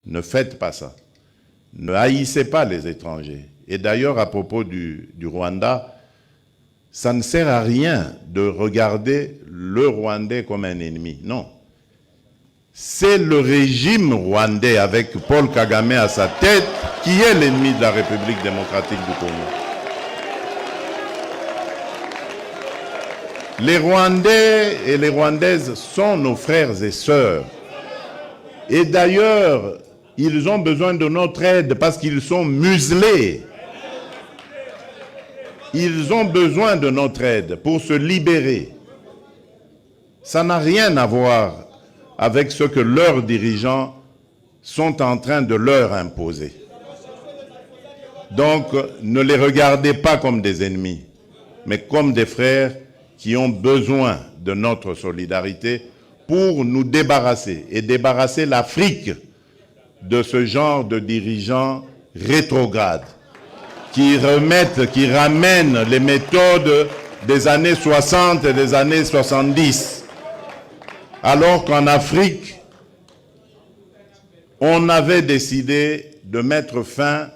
Ne faites pas ça. Ne haïssez pas les étrangers. Et d'ailleurs, à propos du Rwanda, ça ne sert à rien de regarder le Rwandais comme un ennemi. Non. C'est le régime rwandais avec Paul Kagame à sa tête qui est l'ennemi de la République démocratique du Congo. Les Rwandais et les Rwandaises sont nos frères et sœurs. Et d'ailleurs, ils ont besoin de notre aide parce qu'ils sont muselés. Ils ont besoin de notre aide pour se libérer. Ça n'a rien à voir avec ce que leurs dirigeants sont en train de leur imposer. Donc, ne les regardez pas comme des ennemis, mais comme des frères qui ont besoin de notre solidarité pour nous débarrasser et débarrasser l'Afrique de ce genre de dirigeants rétrogrades qui ramènent les méthodes des années 60 et des années 70. Alors qu'en Afrique, on avait décidé de mettre fin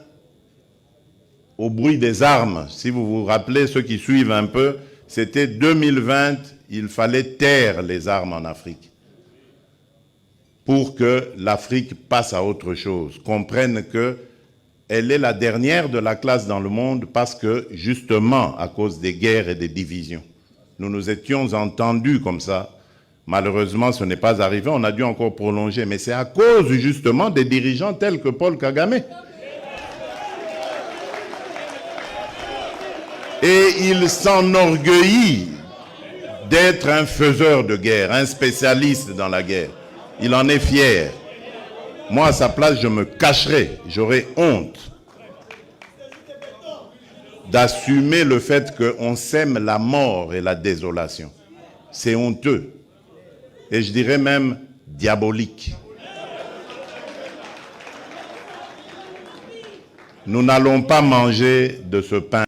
au bruit des armes. Si vous vous rappelez, ceux qui suivent un peu, c'était 2020, il fallait taire les armes en Afrique pour que l'Afrique passe à autre chose, comprenne qu'elle est la dernière de la classe dans le monde parce que, justement, à cause des guerres et des divisions, nous nous étions entendus comme ça. Malheureusement, ce n'est pas arrivé, on a dû encore prolonger, mais c'est à cause, justement, des dirigeants tels que Paul Kagame. Et il s'enorgueillit d'être un faiseur de guerre, un spécialiste dans la guerre. Il en est fier. Moi, à sa place, je me cacherais, j'aurais honte d'assumer le fait qu'on sème la mort et la désolation. C'est honteux. Et je dirais même diabolique. Nous n'allons pas manger de ce pain.